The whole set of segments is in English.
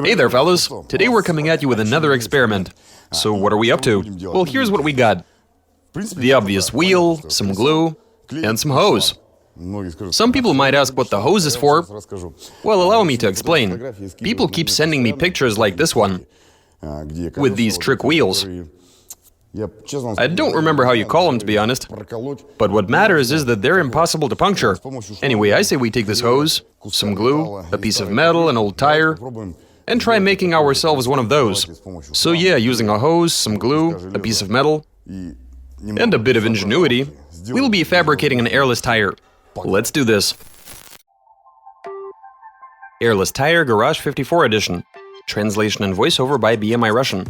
Hey there, fellas. Today we're coming at you with another experiment. So what are we up to? Well, here's what we got. The obvious wheel, some glue, and some hose. Some people might ask what the hose is for. Well, allow me to explain. People keep sending me pictures like this one, with these trick wheels. I don't remember how you call them, to be honest. But what matters is that they're impossible to puncture. Anyway, I say we take this hose, some glue, a piece of metal, an old tire, and try making ourselves one of those. So yeah, using a hose, some glue, a piece of metal, and a bit of ingenuity, we'll be fabricating an airless tire. Let's do this. Airless Tire Garage 54 Edition. Translation and voiceover by BMI Russian.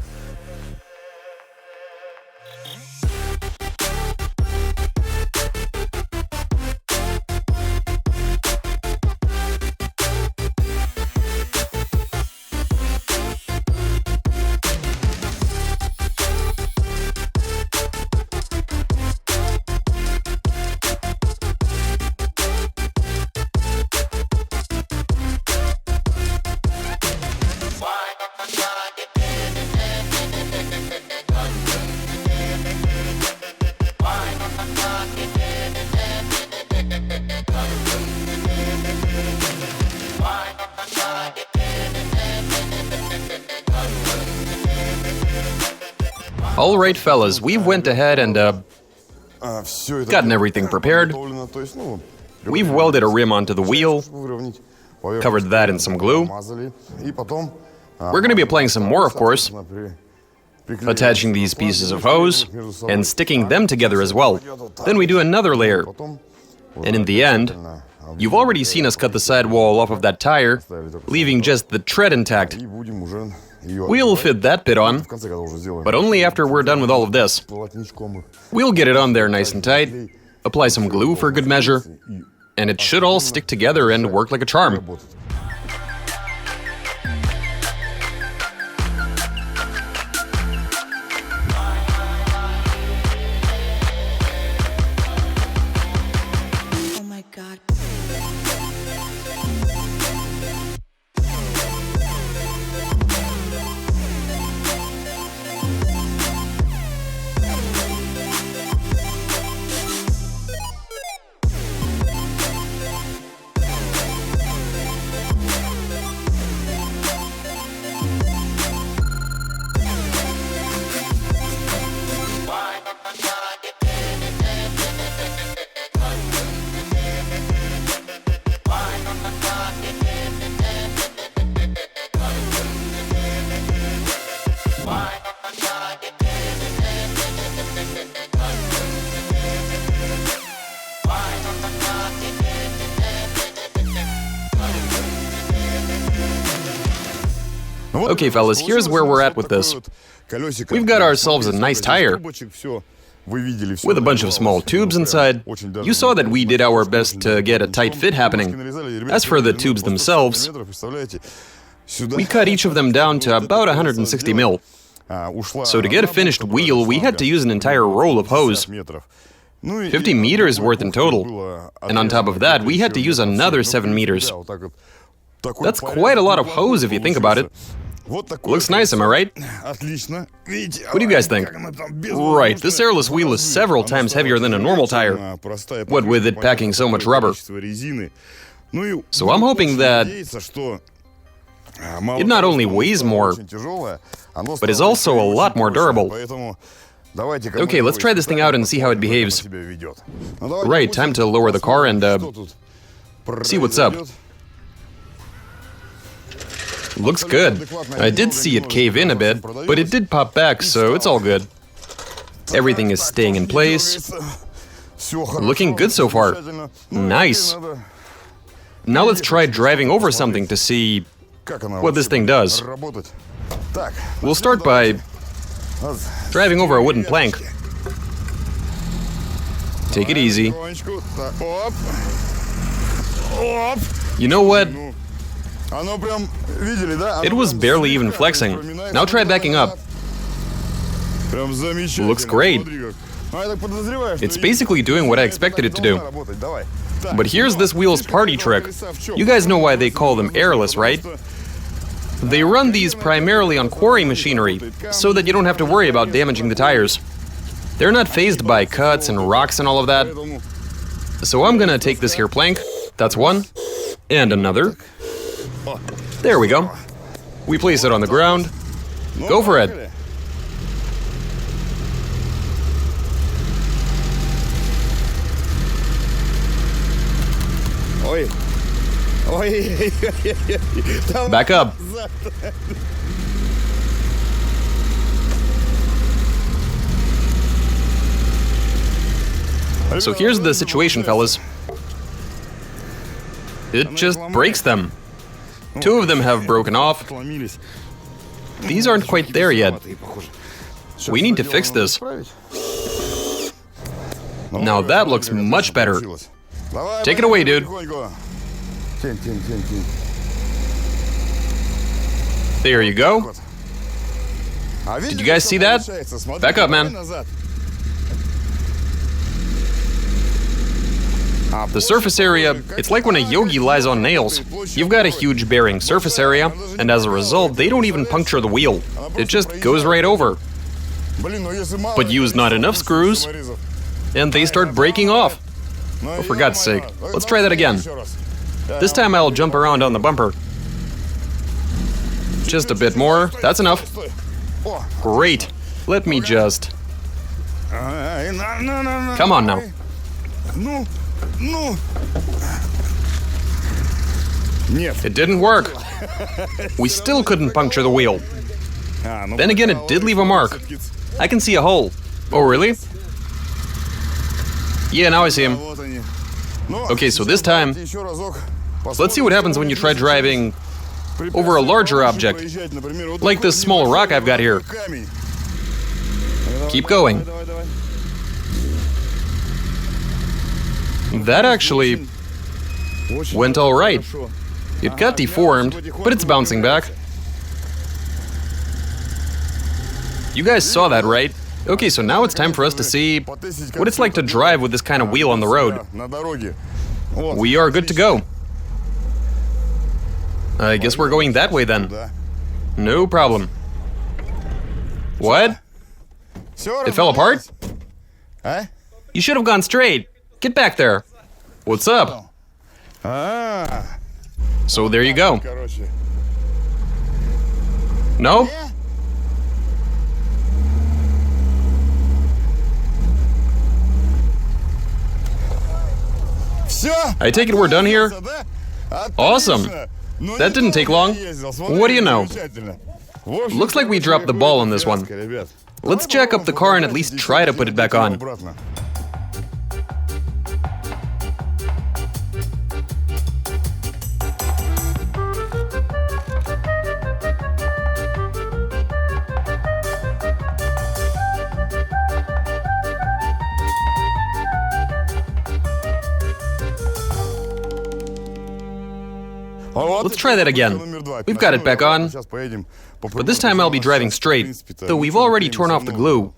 Alright fellas, we went ahead and gotten everything prepared. We've welded a rim onto the wheel, covered that in some glue. We're gonna be applying some more, of course, attaching these pieces of hose and sticking them together as well. Then we do another layer. And in the end, you've already seen us cut the sidewall off of that tire, leaving just the tread intact. We'll fit that bit on, but only after we're done with all of this. We'll get it on there nice and tight, apply some glue for good measure, and it should all stick together and work like a charm. Oh my God. Okay fellas, here's where we're at with this. We've got ourselves a nice tire, with a bunch of small tubes inside. You saw that we did our best to get a tight fit happening. As for the tubes themselves, we cut each of them down to about 160 mil. So to get a finished wheel, we had to use an entire roll of hose. 50 meters worth in total. And on top of that, we had to use another 7 meters. That's quite a lot of hose if you think about it. Looks nice, am I right? What do you guys think? Right, this airless wheel is several times heavier than a normal tire, what with it packing so much rubber. So I'm hoping that it not only weighs more, but is also a lot more durable. Okay, let's try this thing out and see how it behaves. Right, time to lower the car and see what's up. Looks good. I did see it cave in a bit, but it did pop back, so it's all good. Everything is staying in place. Looking good so far. Nice. Now let's try driving over something to see what this thing does. We'll start by driving over a wooden plank. Take it easy. You know what? It was barely even flexing. Now try backing up. Looks great. It's basically doing what I expected it to do. But here's this wheel's party trick. You guys know why they call them airless, right? They run these primarily on quarry machinery, so that you don't have to worry about damaging the tires. They're not fazed by cuts and rocks and all of that. So I'm gonna take this here plank, that's one, and another. There we go. We place it on the ground. Go for it. Back up. So here's the situation, fellas. It just breaks them. Two of them have broken off. These aren't quite there yet. We need to fix this. Now that looks much better. Take it away, dude. There you go. Did you guys see that? Back up, man. The surface area, it's like when a yogi lies on nails. You've got a huge bearing surface area, and as a result, they don't even puncture the wheel. It just goes right over. But use not enough screws, and they start breaking off. Oh, for God's sake. Let's try that again. This time I'll jump around on the bumper. Just a bit more. That's enough. Great. Let me just... Come on now. It didn't work. We still couldn't puncture the wheel. Then again, it did leave a mark. I can see a hole. Oh, really? Yeah, now I see him. Okay, so this time, let's see what happens when you try driving over a larger object, like this small rock I've got here. Keep going. That actually went all right. It got deformed, but it's bouncing back. You guys saw that, right? Okay, so now it's time for us to see what it's like to drive with this kind of wheel on the road. We are good to go. I guess we're going that way then. No problem. What? It fell apart? You should have gone straight. Get back there. What's up? So there you go. No? I take it we're done here? Awesome. That didn't take long. What do you know? Looks like we dropped the ball on this one. Let's jack up the car and at least try to put it back on. Let's try that again. We've got it back on. But this time I'll be driving straight, though we've already torn off the glue.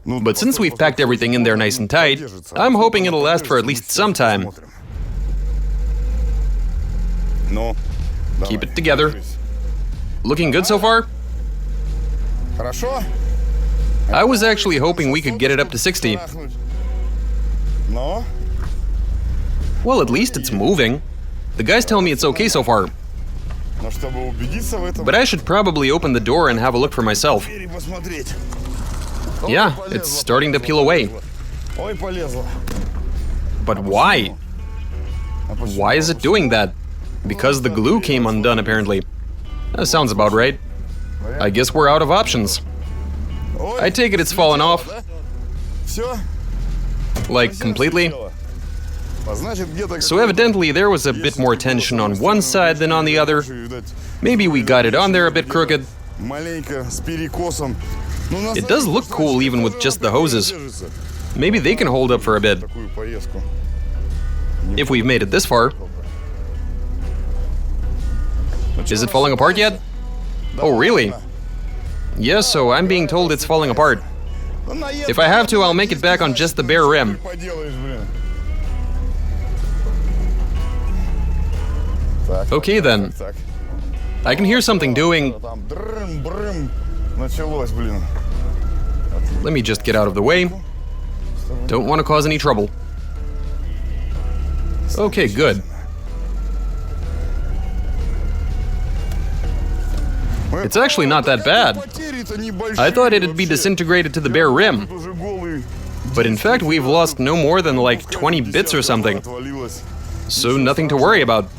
But since we've packed everything in there nice and tight, I'm hoping it'll last for at least some time. Keep it together. Looking good so far? I was actually hoping we could get it up to 60. Well, at least it's moving. The guys tell me it's okay so far. But I should probably open the door and have a look for myself. Yeah, it's starting to peel away. But why? Why is it doing that? Because the glue came undone, apparently. That sounds about right. I guess we're out of options. I take it it's fallen off. Like, completely. So evidently there was a bit more tension on one side than on the other. Maybe we got it on there a bit crooked. It does look cool even with just the hoses. Maybe they can hold up for a bit. If we've made it this far. Is it falling apart yet? Oh, really? Yes, so I'm being told it's falling apart. If I have to, I'll make it back on just the bare rim. Okay then. I can hear something doing... Let me just get out of the way. Don't want to cause any trouble. Okay, good. It's actually not that bad. I thought it'd be disintegrated to the bare rim. But in fact, we've lost no more than like 20 bits or something. So nothing to worry about.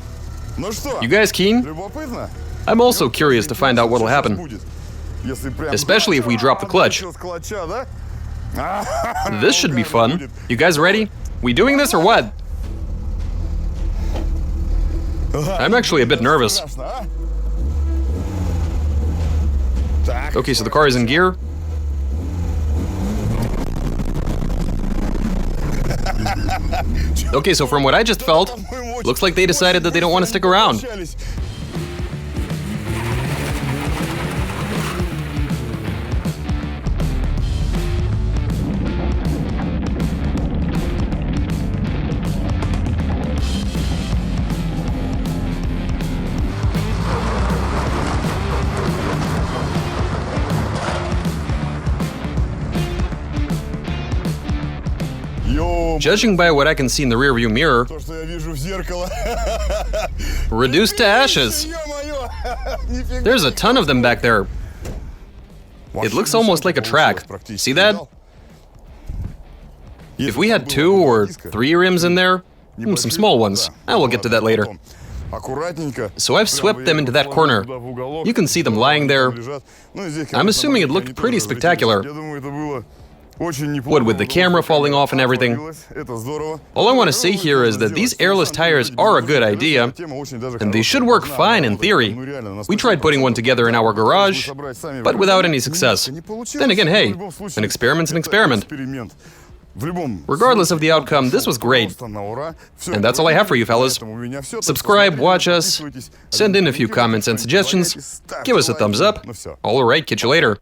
You guys keen? I'm also curious to find out what'll happen. Especially if we drop the clutch. This should be fun. You guys ready? We doing this or what? I'm actually a bit nervous. Okay, so the car is in gear. Okay, so from what I just felt, looks like they decided that they don't want to stick around. Judging by what I can see in the rearview mirror, reduced to ashes. There's a ton of them back there. It looks almost like a track. See that? If we had 2 or 3 rims in there, some small ones. I will get to that later. So I've swept them into that corner. You can see them lying there. I'm assuming it looked pretty spectacular. What with the camera falling off and everything. All I want to say here is that these airless tires are a good idea, and they should work fine in theory. We tried putting one together in our garage, but without any success. Then again, hey, an experiment's an experiment. Regardless of the outcome, this was great. And that's all I have for you, fellas. Subscribe, watch us, send in a few comments and suggestions, give us a thumbs up. Alright, catch you later.